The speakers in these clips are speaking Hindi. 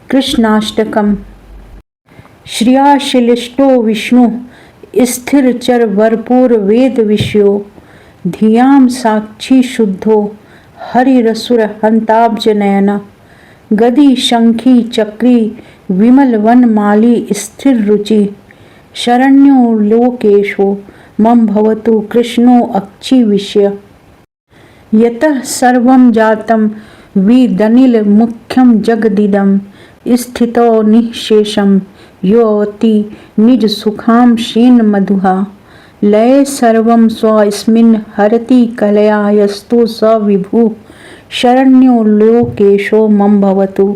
कृष्णाष्टकम। श्रियाशिलिष्टो विष्णु स्थिरचर भरपूर वेद विषयो धियाम साक्षी शुद्धो हरिरसुर हंताब्ज नयन गदी शंखी चक्री विमल वनमाली स्थिर रुचि शरण्यो लोकेशो मम भवतु कृष्णो अक्षी विषय यतः सर्वं जातं विदनिल मुख्यं जगदिदं स्थितो निःशेषं योऽति निज सुखां क्षीण मधुहा लये सर्वं स्वस्मिन् हरति कलया यस्तु स विभुः शरण्यो लोकेशो मम भवतु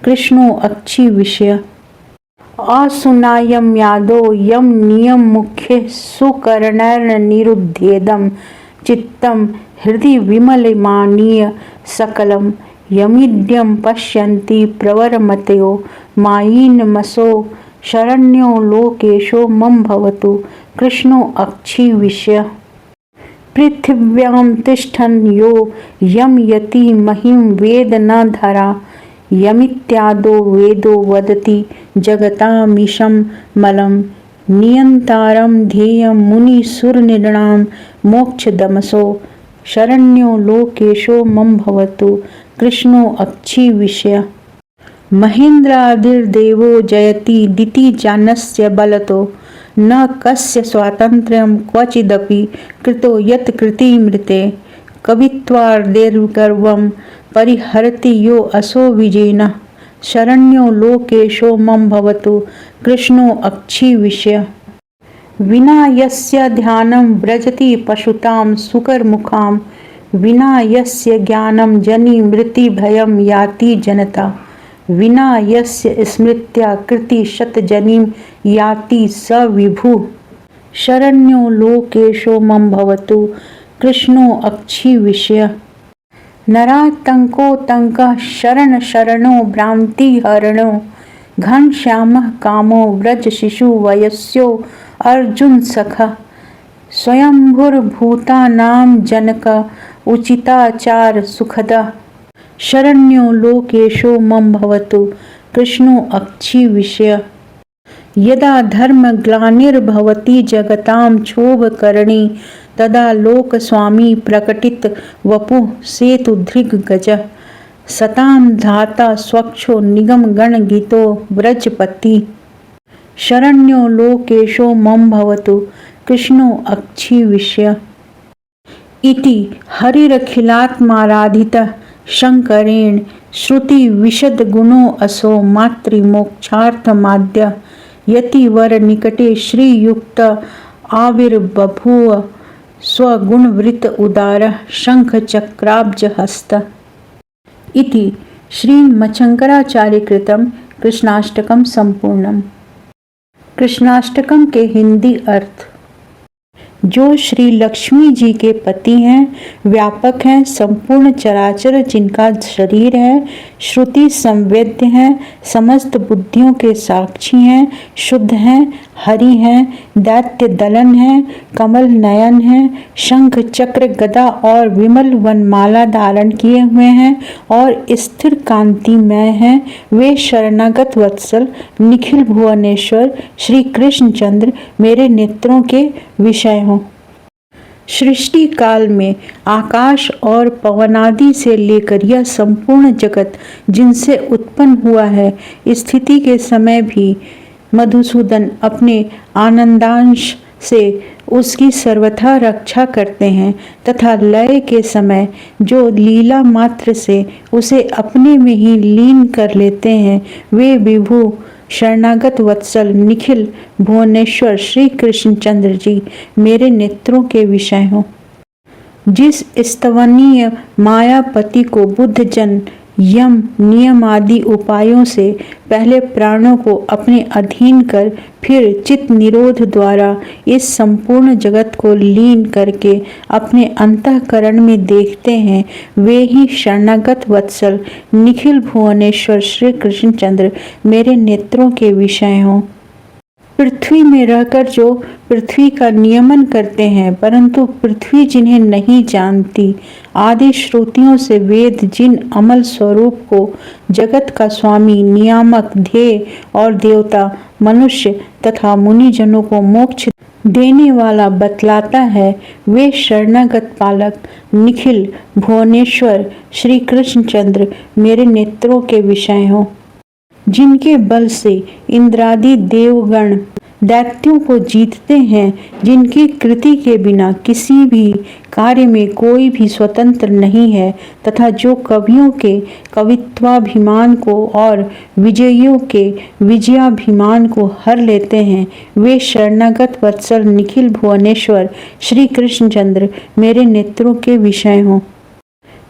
कृष्णो अक्षी विषय असुनायं यादो यम नियम मुख्य सुकर्णैर्निरुध्येदं चित्तं हृदि विमलमानीय सकलं यमीड्यं पश्यन्ति प्रवरमतयो मायिनमसो शरण्यो लोकेशो मम भवतु कृष्णो अक्षी विषय पृथिव्यां तिष्ठन् यो यम यति महिं वेद न धरा यमित्यादो वेदो वदति जगतामीशं मलं नियन्तारं ध्येयं मुनिसुरनिर्णां मोक्षदमसो शरण्यो लोकेशो मम भवतु कृष्णो अक्षी विषय महेन्द्रादिर्देवो जयति दिति जानस्य बलतो न कस्य स्वातन्त्र्यं क्वचिदपि कृतो यत् कृतिमृते कवित्वार्धेर्गर्वं परिहरति यो असो विजेन शरण्यो लोकेशो मम भवतु कृष्णो अक्षी विषय विना यस्य ध्यानं व्रजति पशुतां सुकरमुखां विना यस्य ज्ञानं जनि मृत्युभयं याति जनता विना यस्य स्मृत्या कृति शतजनिं याति स विभुः शरण्यो लोकेशो मम भवतु कृष्णो अक्षी विषय नरातंकोतंकः शरण शरणो भ्रांतिहरणो घनश्यामः कामो व्रज शिशु वयस्यो अर्जुन सखः स्वयंभूर्भूतानां जनक उचिताचार सुखदः शरण्यो लोकेशो मम भवतु कृष्णो अक्षी विषय यदा धर्मग्लानिर्भवति जगतां क्षोभकरणे तदा लोकस्वामी प्रकटित वपुः सेतुधृग्गजः सतां धाता स्वक्षो निगमगणगीतो व्रजपति शरण्यो लोकेशो मम भवतु कृष्णो अक्षी विषय इति हरिरखिलात्माराधितः शंकरेण श्रुति विशद गुणो असो मातृमोक्षार्थमाद्य यतिवर निकटे श्रीयुक्त आविर्बभूव स्वगुणवृत उदार शंख चक्राब्ज हस्त इति श्रीमच्छंकराचार्य कृतम कृष्णाष्टकम संपूर्णम। कृष्णाष्टकम के हिंदी अर्थ जो श्री लक्ष्मी जी के पति हैं, व्यापक हैं, संपूर्ण चराचर जिनका शरीर है, श्रुति संवेद्य हैं, समस्त बुद्धियों के साक्षी हैं, शुद्ध हैं, हरि हैं, दैत्य दलन हैं, कमल नयन हैं, शंख चक्र गदा और विमल वनमाला धारण किए हुए हैं और स्थिर कांतिमय हैं, वे शरणागत वत्सल निखिल भुवनेश्वर श्री कृष्णचंद्र मेरे नेत्रों के विषय हों। सृष्टि काल में आकाश और पवनादि से लेकर यह संपूर्ण जगत जिनसे उत्पन्न हुआ है, स्थिति के समय भी मधुसूदन अपने आनंदांश से उसकी सर्वथा रक्षा करते हैं तथा लय के समय जो लीला मात्र से उसे अपने में ही लीन कर लेते हैं, वे विभु शरणागत वत्सल निखिल भुवनेश्वर श्री कृष्णचंद्र जी मेरे नेत्रों के विषय हों। जिस स्तवनीय मायापति को बुद्ध जन यम नियम आदि उपायों से पहले प्राणों को अपने अधीन कर फिर चित्त निरोध द्वारा इस संपूर्ण जगत को लीन करके अपने अंतःकरण में देखते हैं, वे ही शरणागत वत्सल निखिल भुवनेश्वर श्री कृष्णचंद्र मेरे नेत्रों के विषय हों। पृथ्वी में रहकर जो पृथ्वी का नियमन करते हैं, परंतु पृथ्वी जिन्हें नहीं जानती, आदि श्रुतियों से वेद जिन अमल स्वरूप को जगत का स्वामी, नियामक, ध्येय और देवता, मनुष्य तथा मुनिजनों को मोक्ष देने वाला बतलाता है, वे शरणागत पालक निखिल भुवनेश्वर श्री कृष्णचंद्र मेरे नेत्रों के विषय हो, जिनके बल से इंद्रादि देवगण दैत्यों को जीतते हैं, जिनकी कृति के बिना किसी भी कार्य में कोई भी स्वतंत्र नहीं है, तथा जो कवियों के कवित्वाभिमान को और विजयियों के विजयाभिमान को हर लेते हैं, वे शरणागत वत्सल निखिल भुवनेश्वर श्री कृष्णचंद्र मेरे नेत्रों के विषय हों,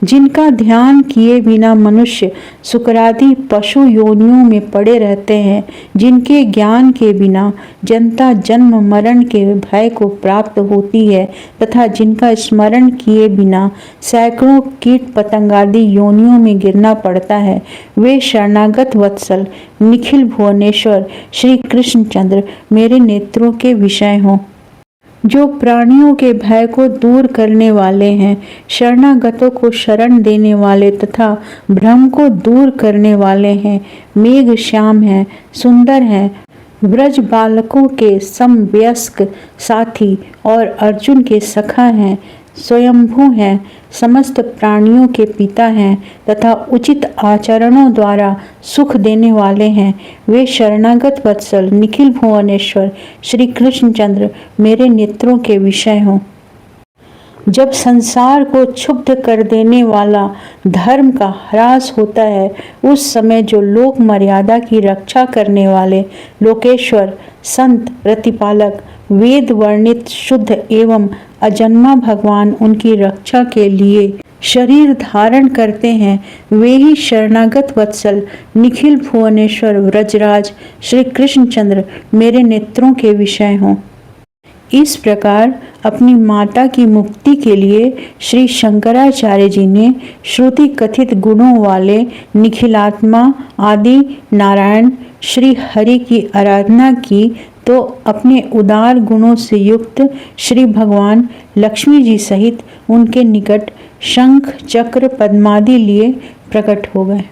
जिनका ध्यान किए बिना मनुष्य शुक्रादि पशु योनियों में पड़े रहते हैं, जिनके ज्ञान के बिना जनता जन्म मरण के भय को प्राप्त होती है, तथा जिनका स्मरण किए बिना सैकड़ों कीट पतंगादि योनियों में गिरना पड़ता है, वे शरणागत वत्सल निखिल भुवनेश्वर श्री कृष्णचंद्र मेरे नेत्रों के विषय हों, जो प्राणियों के भय को दूर करने वाले हैं, शरणागतों को शरण देने वाले तथा भ्रम को दूर करने वाले हैं, मेघ श्याम हैं, सुंदर हैं, ब्रज बालकों के समवयस्क साथी और अर्जुन के सखा हैं, स्वयंभू हैं, समस्त प्राणियों के पिता हैं तथा उचित आचरणों द्वारा सुख देने वाले हैं, वे शरणागत वत्सल निखिल भुवनेश्वर श्री कृष्णचंद्र मेरे नेत्रों के विषय हों। जब संसार को क्षुब्ध कर देने वाला धर्म का ह्रास होता है, उस समय जो लोक मर्यादा की रक्षा करने वाले लोकेश्वर संत प्रतिपालक वेद वर्णित शुद्ध एवं अजन्मा भगवान उनकी रक्षा के लिए शरीर धारण करते हैं, वे ही शरणागत वत्सल निखिल भुवनेश्वर व्रजराज श्री कृष्णचंद्र मेरे नेत्रों के विषय हों। इस प्रकार अपनी माता की मुक्ति के लिए श्री शंकराचार्य जी ने श्रुति कथित गुणों वाले निखिलात्मा आदि नारायण श्री हरि की आराधना की, तो अपने उदार गुणों से युक्त श्री भगवान लक्ष्मी जी सहित उनके निकट शंख चक्र पद्मादि लिए प्रकट हो गए।